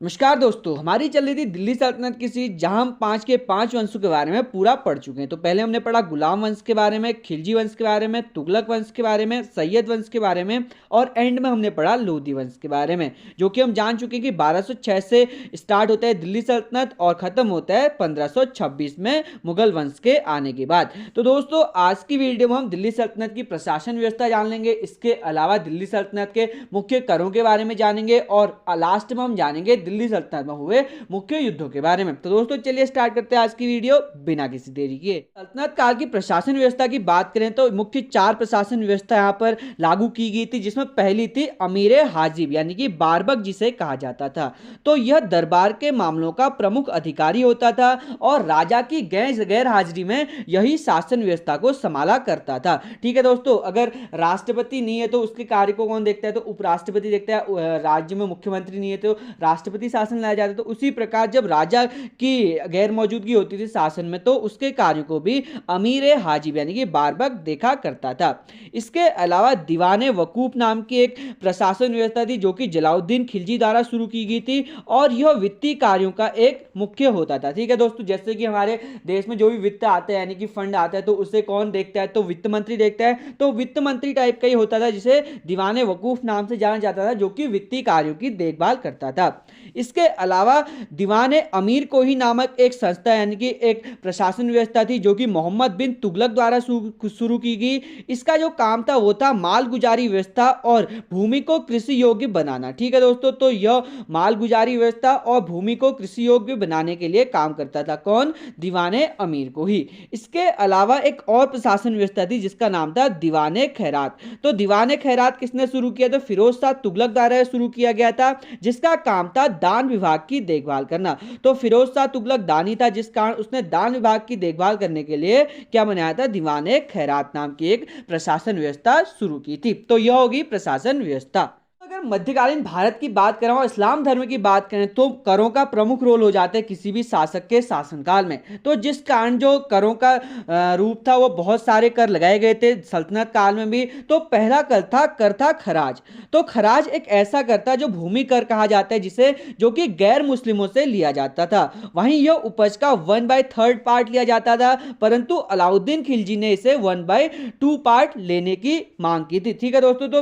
नमस्कार दोस्तों, हमारी चल रही थी दिल्ली सल्तनत की सीरीज, जहां हम पांच के पांच वंशों के बारे में पूरा पढ़ चुके हैं। तो पहले हमने पढ़ा गुलाम वंश के बारे में, खिलजी वंश के बारे में, तुगलक वंश के बारे में, सैयद वंश के बारे में और एंड में हमने पढ़ा लोधी वंश के बारे में, जो कि हम जान चुके हैं कि 1206 से स्टार्ट होता है दिल्ली सल्तनत और खत्म होता है 1526 में मुगल वंश के आने के बाद। तो दोस्तों, आज की वीडियो में हम दिल्ली सल्तनत की प्रशासन व्यवस्था जान लेंगे। इसके अलावा दिल्ली सल्तनत के मुख्य करों के बारे में जानेंगे और लास्ट में हम जानेंगे दिल्ली सल्तनत में हुए मुख्य युद्धों के बारे में। तो दोस्तों, चलिए स्टार्ट करते हैं आज की वीडियो बिना किसी देरी के। सल्तनत काल की प्रशासन व्यवस्था की बात करें तो मुख्य चार प्रशासन व्यवस्था यहाँ पर लागू की गई थी, जिसमें पहली थी अमीर हाजिब यानी कि बारबक जिसे कहा जाता था। तो यह दरबार के मामलों का प्रमुख अधिकारी होता था और राजा की गैर हाजिरी में यही शासन व्यवस्था को संभाला करता था। ठीक है दोस्तों, अगर राष्ट्रपति नहीं है तो उसके कार्य को कौन देखता है? तो उपराष्ट्रपति देखता है। राज्य में मुख्यमंत्री नहीं है तो राष्ट्रपति शासन लाया जाता है। तो उसी प्रकार जब राजा की गैर मौजूदगी होती थी शासन में, तो उसके कार्य को भी अमीर हाजिब यानी कि बारबक देखा करता था। इसके अलावा दीवाने वकूफ नाम की एक प्रशासन व्यवस्था थी, जो कि जलाउद्दीन खिलजी द्वारा शुरू की गई थी और यह वित्तीय कार्यों का एक मुख्य होता था। ठीक है दोस्तों, जैसे कि हमारे देश में जो भी वित्त आता है यानी कि फंड आता है, तो उसे कौन देखता है? तो वित्त मंत्री देखता है। तो वित्त मंत्री टाइप का ही होता था, जिसे दीवाने वकूफ नाम से जाना जाता था, जो कि वित्तीय कार्यों की देखभाल करता था। इसके अलावा दीवाने अमीर कोही नामक एक संस्था यानी कि एक प्रशासन व्यवस्था थी, जो कि मोहम्मद बिन तुगलक द्वारा शुरू की गई। इसका जो काम था वो था मालगुजारी व्यवस्था और भूमि को कृषि योग्य बनाना। ठीक है दोस्तों, तो यह मालगुजारी व्यवस्था और भूमि को कृषि योग्य बनाने के लिए काम करता था। कौन? दीवाने अमीर कोही। इसके अलावा एक और प्रशासन व्यवस्था थी, जिसका नाम था दीवाने खैरात। तो दीवाने खैरात किसने शुरू किया? तो फिरोज शाह तुगलक द्वारा शुरू किया गया था, जिसका काम था दान विभाग की देखभाल करना। तो फिरोज शाह तुगलक दानी था, जिस कारण उसने दान विभाग की देखभाल करने के लिए क्या बनाया था? दीवाने खैरात नाम की एक प्रशासन व्यवस्था शुरू की थी। तो यह होगी प्रशासन व्यवस्था। अगर मध्यकालीन भारत की बात करें और इस्लाम धर्म की बात करें, तो करों का प्रमुख रोल हो जाता है किसी भी शासक के शासनकाल में। तो जिस कारण जो करों का रूप था, वो बहुत सारे कर लगाए गए थे सल्तनत काल में भी। तो पहला कर था खराज। तो खराज एक ऐसा कर था जो भूमि कर कहा जाता है, जिसे जो कि गैर मुस्लिमों से लिया जाता था। वहीं यह उपज का 1/3 पार्ट लिया जाता था, परंतु अलाउद्दीन खिलजी ने इसे 1/2 पार्ट लेने की मांग की थी। ठीक है दोस्तों, तो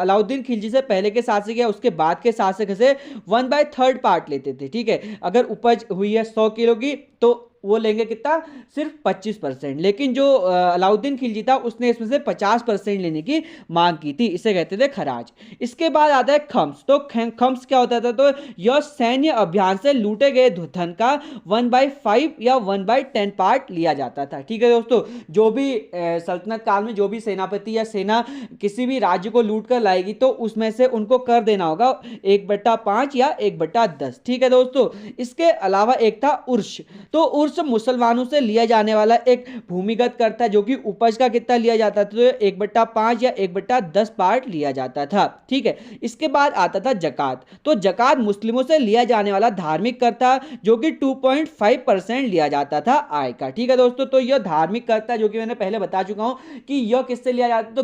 अलाउद्दीन खिलजी से पहले के शासक या उसके बाद के शासक से 1/3 पार्ट लेते थे। ठीक है, अगर उपज हुई है 100 किलो की, तो वो लेंगे कितना? सिर्फ 25%। लेकिन जो अलाउद्दीन खिलजी था, उसने इसमें से 50% लेने की मांग की थी। इसे कहते थे खराज। इसके बाद आता है खम्स। तो खम्स क्या होता था? तो यह सैन्य अभियान से लूटे गए धन का 1/5 या 1/10 पार्ट लिया जाता था। ठीक है दोस्तों, जो भी सल्तनत काल में जो भी सेनापति या सेना किसी भी राज्य को लूट कर लाएगी, तो उसमें से उनको कर देना होगा 1/5 या 1/10। ठीक है दोस्तों, इसके अलावा एक था उर्स। तो उर्स मुसलमानों से लिया जाने वाला एक भूमिगत कर था, जो कि उपज का कितना लिया जाता था? तो 1/5 या 1/10 पार्ट लिया जाता था। ठीक है, इसके बाद आता था जकात। तो जकात मुस्लिमों से लिया जाने वाला धार्मिक कर था, जो कि 2.5% लिया जाता था आय का। ठीक है दोस्तों, तो यह धार्मिक कर था, जो कि मैंने पहले बता चुका हूं कि यह किससे लिया जाता? तो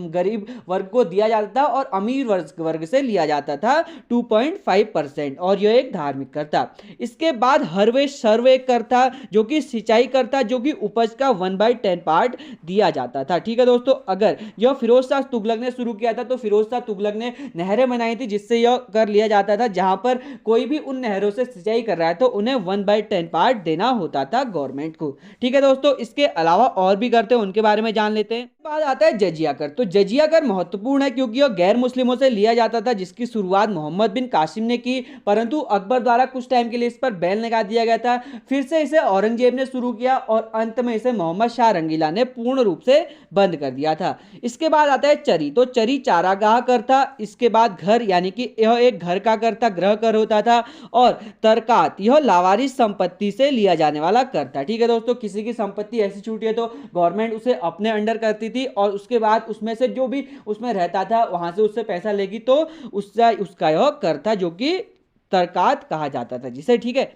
गरीब वर्ग को दिया जाता था और अमीर वर्ग से लिया जाता था 2.5%, और यह एक धार्मिक कर था। इसके बाद हरवे सर्वे कर था, जो कि सिंचाई करता, जो कि उपज का 1/10 पार्ट दिया जाता था। ठीक है दोस्तों, अगर यह फिरोज शाह तुगलक ने शुरू किया था, तो फिरोज शाह तुगलक ने नहरें बनाई थी, जिससे यह कर लिया जाता था। जहां पर कोई भी उन नहरों से सिंचाई कर रहा है, तो उन्हें 1/10 पार्ट देना होता था गवर्नमेंट को। ठीक है दोस्तों, इसके अलावा और भी करते हैं, उनके बारे में जान लेते हैं। बाद आता है जजिया कर। तो जजिया कर महत्वपूर्ण है, क्योंकि यह गैर मुस्लिमों से लिया जाता था, जिसकी शुरुआत मोहम्मद बिन कासिम ने की, परंतु अकबर द्वारा कुछ टाइम के लिए इस पर बैन लगा दिया गया था। फिर से इसे औरंगजेब ने शुरू किया और अंत में इसे मोहम्मद शाह रंगीला ने पूर्ण रूप से बंद कर दिया था। इसके बाद आता है चरी। तो चरी चारागाह कर था। इसके बाद घर, यानी कि यह एक घर का कर था, गृह कर होता था। और तरकात, यह लावारिस संपत्ति से लिया जाने वाला कर था। ठीक है दोस्तों, किसी की संपत्ति ऐसी छूटी है तो गवर्नमेंट उसे अपने अंडर करती थी, और उसके बाद उसमें से जो भी उसमें रहता था, वहां से उससे पैसा लेगी, तो उसका यह कर था, जो कि तरकात कहा जाता था जिसे। ठीक है,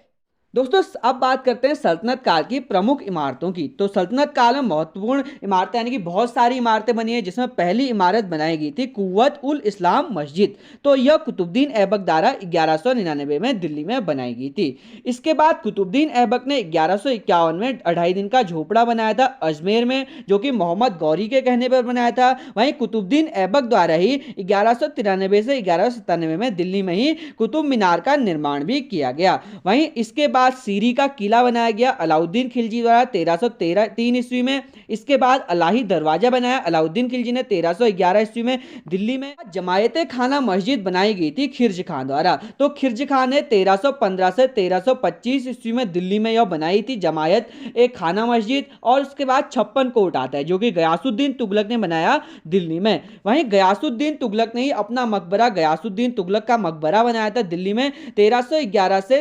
दोस्तों अब बात करते हैं सल्तनत काल की प्रमुख इमारतों की। तो सल्तनत काल में महत्वपूर्ण इमारतें यानी कि बहुत सारी इमारतें बनी है, जिसमें पहली इमारत बनाई गई थी कुव्वत उल इस्लाम मस्जिद। तो यह कुतुबुद्दीन ऐबक द्वारा 1199 में दिल्ली में बनाई गई थी। इसके बाद कुतुबुद्दीन ऐबक ने 1151 में 2.5 दिन का झोपड़ा बनाया था अजमेर में, जो कि मोहम्मद गौरी के कहने पर बनाया था। वहीं कुतुबुद्दीन ऐबक द्वारा ही 1193 से 1197 में दिल्ली में ही कुतुब मीनार का निर्माण भी किया गया। वहीं इसके बाद सीरी का किला बनाया गया अलाउद्दीन खिलजी द्वारा 1313 ईस्वी में। इसके बाद अलाही दरवाजा बनाया अलाउद्दीन खिलजी ने 1311 ईस्वी में। दिल्ली में जमायत खाना मस्जिद बनाई गई थी खिरज खान द्वारा। तो खिरज खान ने 1315 से 1325 ईस्वी में दिल्ली में यह बनाई थी जमायत एक खाना मस्जिद। और उसके बाद 56 कोट आता है, जो कि गयासुद्दीन तुगलक ने बनाया दिल्ली में। वहीं गयासुद्दीन तुगलक ने ही अपना मकबरा गयासुद्दीन तुगलक का मकबरा बनाया था दिल्ली में 1321 से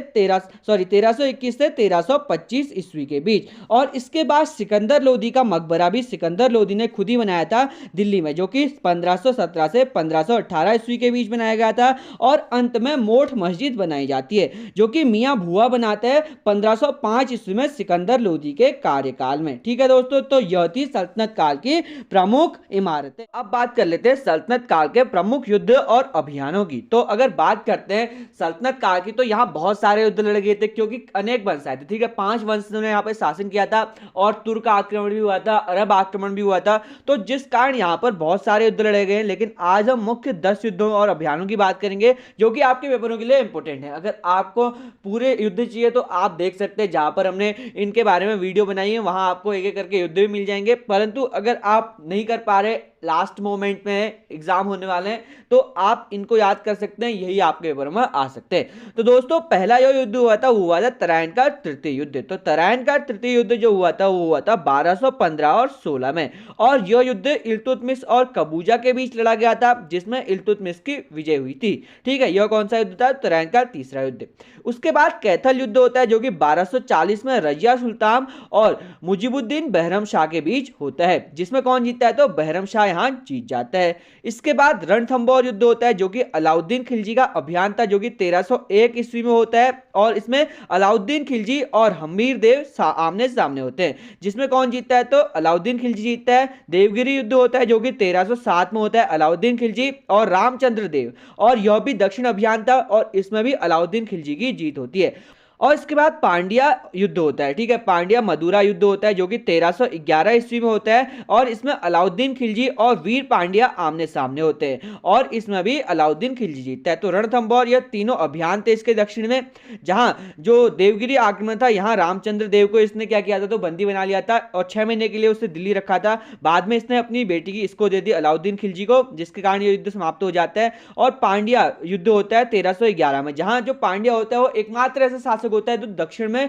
1325 ईस्वी के बीच। और इसके बाद सिकंदर लोदी का मकबरा भी सिकंदर लोदी ने खुद ही बनाया था दिल्ली में, जो कि 1517 से 1518 ईस्वी के बीच बनाया गया था। और अंत में मोठ मस्जिद बनाई जाती है, जो कि मियां भुआ बनाते हैं 1505 ईस्वी में सिकंदर लोदी के कार्यकाल में। ठीक है दोस्तों, तो यह थी सल्तनत काल की प्रमुख इमारतें। अब बात कर लेते हैं सल्तनत काल के प्रमुख युद्ध और अभियानों की। तो अगर बात करते हैं सल्तनत काल की, तो यहां बहुत सारे युद्ध लड़े गए थे, क्योंकि अनेक वंश आए थे। ठीक है, 5 वंशों ने यहाँ पे शासन किया था और तुर्क आक्रमण भी हुआ था, अरब आक्रमण भी हुआ था। तो जिस कारण यहाँ पर बहुत सारे युद्ध लड़े गए। लेकिन आज हम मुख्य 10 युद्धों और अभियानों की बात करेंगे, जो कि आपके पेपरों के लिए इंपॉर्टेंट है। अगर आपको पूरे युद्ध चाहिए तो आप देख सकते हैं, जहां पर हमने इनके बारे में वीडियो बनाई है वहां आपको एक एक करके युद्ध भी मिल जाएंगे। परंतु अगर आप नहीं कर पा रहे, लास्ट मोमेंट में एग्जाम होने वाले हैं, तो आप इनको याद कर सकते हैं, यही आपके पेपर में आ सकते हैं। तो दोस्तों पहला जो युद्ध हुआ था तराइन का तृतीय युद्ध। तो तराइन का तृतीय युद्ध जो हुआ था वो हुआ था 1215 और 16 में। और यह युद्ध इल्तुतमिश और कबूजा के बीच लड़ा गया था, जिसमें इल्तुतमिश की विजय हुई थी। ठीक है, यह कौन सा युद्ध था? तराइन का तीसरा युद्ध। उसके बाद कैथल युद्ध होता है, जो कि 1240 में रजिया सुल्तान और मुजीबुद्दीन बहरम शाह के बीच होता है, जिसमें कौन जीतता है? तो बहरम शाह यहां जीत जाता है। इसके बाद रणथंबोर युद्ध होता है, जो कि अलाउद्दीन खिलजी का अभियान था, जो कि 1301 ईस्वी में होता है। और इसमें अलाउद्दीन खिलजी और हमीर देव आमने सामने होते हैं, जिसमें कौन जीतता है? तो अलाउद्दीन खिलजी जीतता है। देवगिरी युद्ध होता है, जो कि 1307 में होता है, अलाउद्दीन खिलजी और रामचंद्र देव। और यह भी दक्षिण अभियान था, और इसमें भी अलाउद्दीन खिलजी की जीत होती है। और इसके बाद पांड्या युद्ध होता है। ठीक है, पांड्या मदुरा युद्ध होता है, जो कि 1311 ईस्वी में होता है। और इसमें अलाउद्दीन खिलजी और वीर पांड्या आमने सामने होते हैं, और इसमें भी अलाउद्दीन खिलजी जीतता है। तो रणथंबोर यह तीनों अभियान थे इसके दक्षिण में। जहां जो देवगिरी आक्रमण था, यहां रामचंद्र देव को इसने क्या किया था? तो बंदी बना लिया था और 6 महीने के लिए उसे दिल्ली रखा था। बाद में इसने अपनी बेटी की इसको दे दी अलाउद्दीन खिलजी को, जिसके कारण यह युद्ध समाप्त हो जाता है। और पांड्या युद्ध होता है 1311 में, जहां जो पांड्या होता है वो एकमात्र ऐसा शासक होता है जो दक्षिण में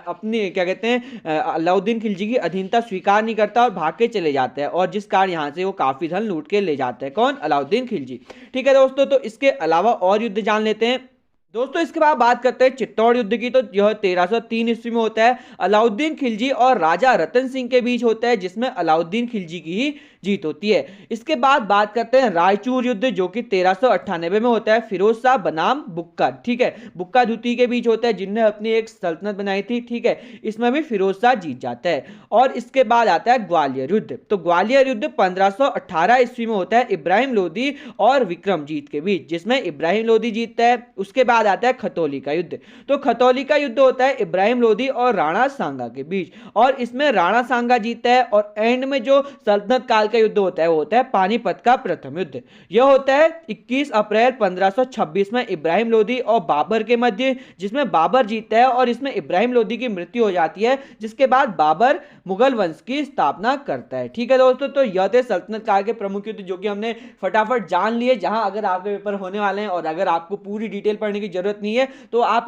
अपनी क्या कहते हैं अलाउद्दीन खिलजी की अधीनता स्वीकार नहीं करता और भाग के चले जाते हैं, और जिस कारण यहां से वो काफी धन लूट के ले जाते हैं। कौन? अलाउद्दीन खिलजी। ठीक है दोस्तों, तो इसके अलावा और युद्ध जान लेते हैं दोस्तों। इसके बाद बात करते हैं चित्तौड़ युद्ध की। तो यह 1303 ईस्वी में होता है, अलाउद्दीन खिलजी और राजा रतन सिंह के बीच होता है, जिसमें अलाउद्दीन खिलजी की ही जीत होती है। इसके बाद बात करते हैं रायचूर युद्ध, जो कि 1398 में होता है, फिरोज शाह बनाम बुक्का। ठीक है, बुक्का द्वितीय के बीच होता है, जिनने अपनी एक सल्तनत बनाई थी। ठीक है, इसमें भी फिरोज शाह जीत जाता है। और इसके बाद आता है ग्वालियर युद्ध। तो ग्वालियर युद्ध 1518 ईस्वी में होता है, इब्राहिम लोदी और विक्रमजीत के बीच, जिसमें इब्राहिम लोदी जीतता है। उसके बाद आता है खतौली का युद्ध। तो खतौली का युद्ध होता है इब्राहिम लोदी और राणा सांगा के बीच, और इसमें राणा सांगा जीतता है। और एंड में जो सल्तनत काल का युद्ध होता है वो होता है पानीपत का प्रथम युद्ध। यह होता है 21 अप्रैल 1526 में इब्राहिम लोदी और बाबर के मध्य, जिसमें बाबर जीतता है और इसमें इब्राहिम लोदी की मृत्यु हो जाती है, जिसके बाद बाबर मुगल वंश की स्थापना करता है। ठीक है दोस्तों, तो यह थे सल्तनत काल के प्रमुख युद्ध, जो कि हमने फटाफट जान लिए। जहां अगर आपके पेपर होने वाले हैं और अगर आपको पूरी डिटेल पढ़ने की जरूरत नहीं है, तो आप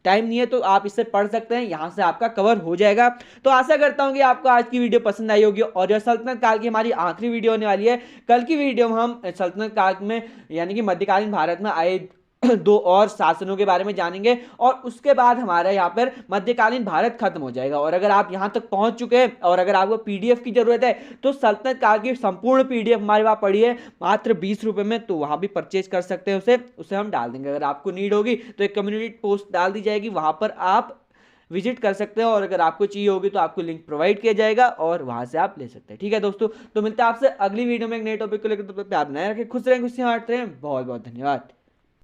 टाइम नहीं है तो आप इससे पढ़ सकते हैं, यहां से आपका कवर हो जाएगा। तो आशा करता हूं कि आपको आज की वीडियो पसंद आई होगी, और यह सल्तनत काल की हमारी आखिरी वीडियो होने वाली है। कल की वीडियो में हम सल्तनत काल में यानी कि मध्यकालीन भारत में आए दो और शासनों के बारे में जानेंगे और उसके बाद हमारा यहाँ पर मध्यकालीन भारत खत्म हो जाएगा। और अगर आप यहाँ तक पहुंच चुके हैं और अगर आपको पीडीएफ की जरूरत है तो सल्तनत काल की संपूर्ण पीडीएफ हमारे पास पड़ी है मात्र 20 रुपए में, तो वहां भी परचेज कर सकते हैं उसे उसे हम डाल देंगे। अगर आपको नीड होगी तो एक कम्युनिटी पोस्ट डाल दी जाएगी, वहां पर आप विजिट कर सकते हैं और अगर आपको चाहिए होगी तो आपको लिंक प्रोवाइड किया जाएगा और वहां से आप ले सकते हैं। ठीक है दोस्तों, तो मिलते हैं आपसे अगली वीडियो में एक नए टॉपिक को लेकर। तो प्यार बनाए रखें, खुश रहें, खुशियां बांटते रहें। बहुत बहुत धन्यवाद।